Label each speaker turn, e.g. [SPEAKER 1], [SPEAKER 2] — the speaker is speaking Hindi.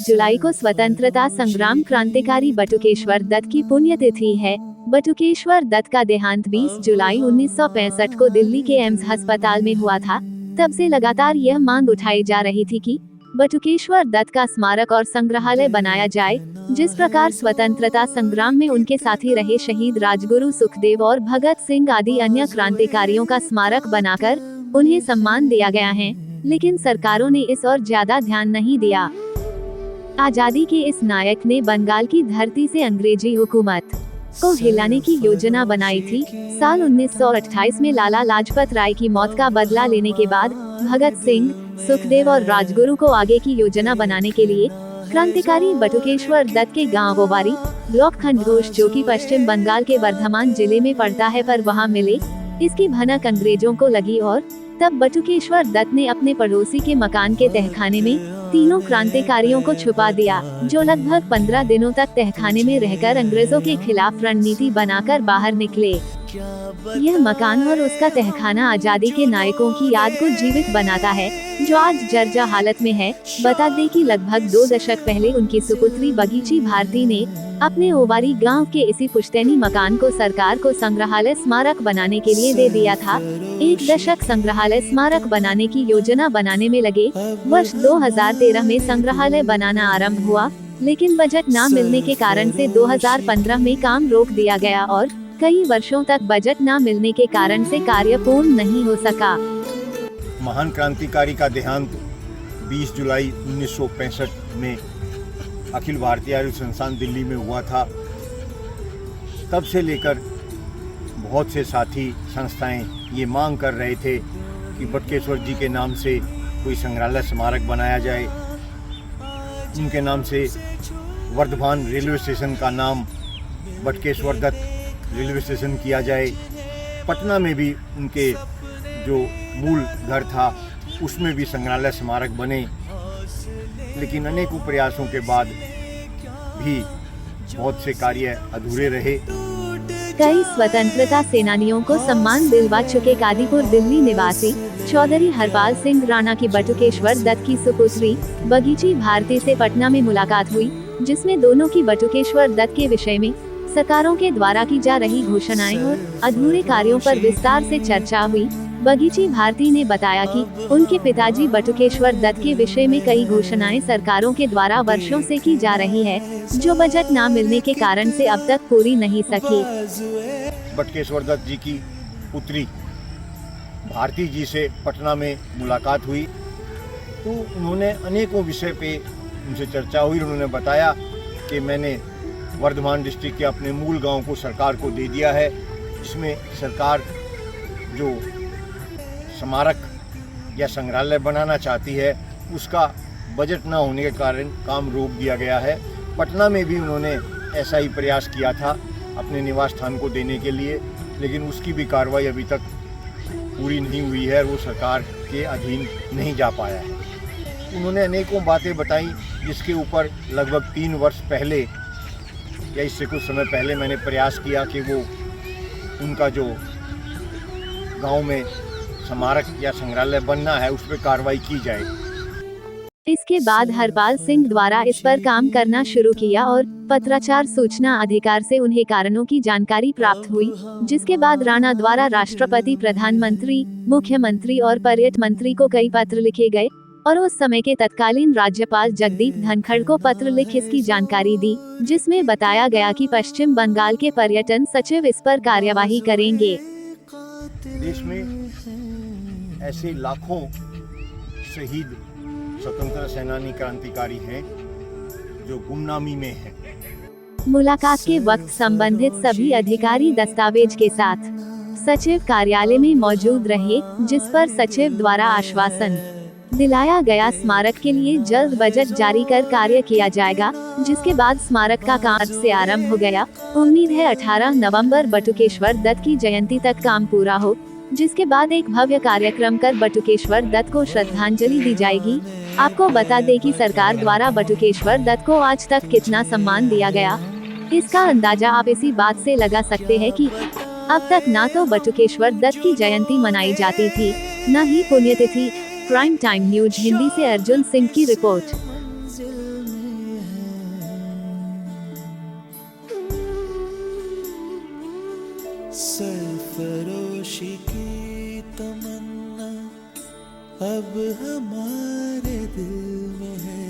[SPEAKER 1] जुलाई को स्वतंत्रता संग्राम क्रांतिकारी बटुकेश्वर दत्त की पुण्यतिथि है। बटुकेश्वर दत्त का देहांत 20 जुलाई 1965 को दिल्ली के एम्स अस्पताल में हुआ था। तब से लगातार यह मांग उठाई जा रही थी कि बटुकेश्वर दत्त का स्मारक और संग्रहालय बनाया जाए, जिस प्रकार स्वतंत्रता संग्राम में उनके साथी रहे शहीद राजगुरु सुखदेव और भगत सिंह आदि अन्य क्रांतिकारियों का स्मारक बनाकर उन्हें सम्मान दिया गया है, लेकिन सरकारों ने इस और ज्यादा ध्यान नहीं दिया। आजादी के इस नायक ने बंगाल की धरती से अंग्रेजी हुकूमत को हिलाने की योजना बनाई थी। साल 1928 में लाला लाजपत राय की मौत का बदला लेने के बाद भगत सिंह, सुखदेव और राजगुरु को आगे की योजना बनाने के लिए क्रांतिकारी बटुकेश्वर दत्त के गांव ओवारी, ब्लॉक खंडघोष जो कि पश्चिम बंगाल के वर्धमान जिले में पड़ता है पर वहां मिले। इसकी भनक अंग्रेजों को लगी और तब बटुकेश्वर दत्त ने अपने पड़ोसी के मकान के तहखाने में तीनों क्रांतिकारियों को छुपा दिया, जो लगभग 15 दिनों तक तहखाने में रहकर अंग्रेजों के खिलाफ रणनीति बनाकर बाहर निकले। यह मकान और उसका तहखाना आजादी के नायकों की याद को जीवित बनाता है, जो आज जर्जर हालत में है। बता दें कि लगभग 2 दशक पहले उनकी सुपुत्री बगीची भारती ने अपने ओवारी गांव के इसी पुश्तैनी मकान को सरकार को संग्रहालय स्मारक बनाने के लिए दे दिया था। 1 दशक संग्रहालय स्मारक बनाने की योजना बनाने में लगे। वर्ष 2013 में संग्रहालय बनाना आरंभ हुआ, लेकिन बजट न मिलने के कारण से 2015 में काम रोक दिया गया और कई वर्षों तक बजट न मिलने के कारण से कार्य पूर्ण नहीं हो सका।
[SPEAKER 2] महान क्रांतिकारी का देहांत 20 जुलाई 1965 में अखिल भारतीय आयुर्वेद संस्थान दिल्ली में हुआ था। तब से लेकर बहुत से साथी संस्थाएं ये मांग कर रहे थे कि बटुकेश्वर जी के नाम से कोई संग्रहालय स्मारक बनाया जाए। उनके नाम से वर्धमान रेलवे स्टेशन का नाम बटुकेश्वर दत्त रेलवे स्टेशन किया जाए। पटना में भी उनके जो मूल घर था उसमें भी संग्रहालय स्मारक बने, लेकिन अनेकों प्रयासों के बाद भी बहुत से कार्य अधूरे रहे।
[SPEAKER 1] कई स्वतंत्रता सेनानियों को सम्मान दिलवा चुके कादीपुर दिल्ली निवासी चौधरी हरपाल सिंह राणा की बटुकेश्वर दत्त की सुपुत्री बगीची भारती से पटना में मुलाकात हुई, जिसमें दोनों की बटुकेश्वर दत्त के विषय में सरकारों के द्वारा की जा रही घोषणाएं और अधूरे कार्यों पर विस्तार से चर्चा हुई। बगीची भारती ने बताया कि उनके पिताजी बटुकेश्वर दत्त के विषय में कई घोषणाएं सरकारों के द्वारा वर्षों से की जा रही है, जो बजट न मिलने के कारण से अब तक पूरी नहीं सकी।
[SPEAKER 2] बटुकेश्वर दत्त जी की पुत्री भारती जी से पटना में मुलाकात हुई, तो उन्होंने अनेकों विषय पे उनसे चर्चा हुई। उन्होंने बताया कि मैंने वर्धमान डिस्ट्रिक्ट के अपने मूल गांव को सरकार को दे दिया है, जिसमें सरकार जो स्मारक या संग्रहालय बनाना चाहती है उसका बजट न होने के कारण काम रोक दिया गया है। पटना में भी उन्होंने ऐसा ही प्रयास किया था अपने निवास स्थान को देने के लिए, लेकिन उसकी भी कार्रवाई अभी तक पूरी नहीं हुई है और वो सरकार के अधीन नहीं जा पाया है। उन्होंने अनेकों बातें बताई, जिसके ऊपर लगभग 3 वर्ष पहले या इससे कुछ समय पहले मैंने प्रयास किया कि वो उनका जो गांव में स्मारक या संग्रहालय बनना है उस पर कार्रवाई की जाए।
[SPEAKER 1] इसके बाद हरपाल सिंह द्वारा इस पर काम करना शुरू किया और पत्राचार सूचना अधिकार से उन्हें कारणों की जानकारी प्राप्त हुई, जिसके बाद राणा द्वारा राष्ट्रपति, प्रधानमंत्री, मुख्यमंत्री और पर्यटन मंत्री को कई पत्र लिखे गए और उस समय के तत्कालीन राज्यपाल जगदीप धनखड़ को पत्र लिख इसकी जानकारी दी, जिसमें बताया गया कि पश्चिम बंगाल के पर्यटन सचिव इस पर कार्यवाही करेंगे।
[SPEAKER 2] देश में ऐसे लाखों शहीद स्वतंत्रता सेनानी क्रांतिकारी हैं जो गुमनामी में हैं।
[SPEAKER 1] मुलाकात के वक्त संबंधित सभी अधिकारी दस्तावेज के साथ सचिव कार्यालय में मौजूद रहे, जिस पर सचिव द्वारा आश्वासन दिलाया गया स्मारक के लिए जल्द बजट जारी कर कार्य किया जाएगा, जिसके बाद स्मारक का काम से आरंभ हो गया। उम्मीद है 18 नवंबर बटुकेश्वर दत्त की जयंती तक काम पूरा हो, जिसके बाद एक भव्य कार्यक्रम कर बटुकेश्वर दत्त को श्रद्धांजलि दी जाएगी। आपको बता दें कि सरकार द्वारा बटुकेश्वर दत्त को आज तक कितना सम्मान दिया गया, इसका अंदाजा आप इसी बात से लगा सकते हैं कि अब तक ना तो बटुकेश्वर दत्त की जयंती मनाई जाती थी, न ही पुण्यतिथि। प्राइम टाइम न्यूज हिंदी से अर्जुन सिंह की रिपोर्ट।
[SPEAKER 3] सरफरोशी की तमन्ना अब हमारे दिल में है।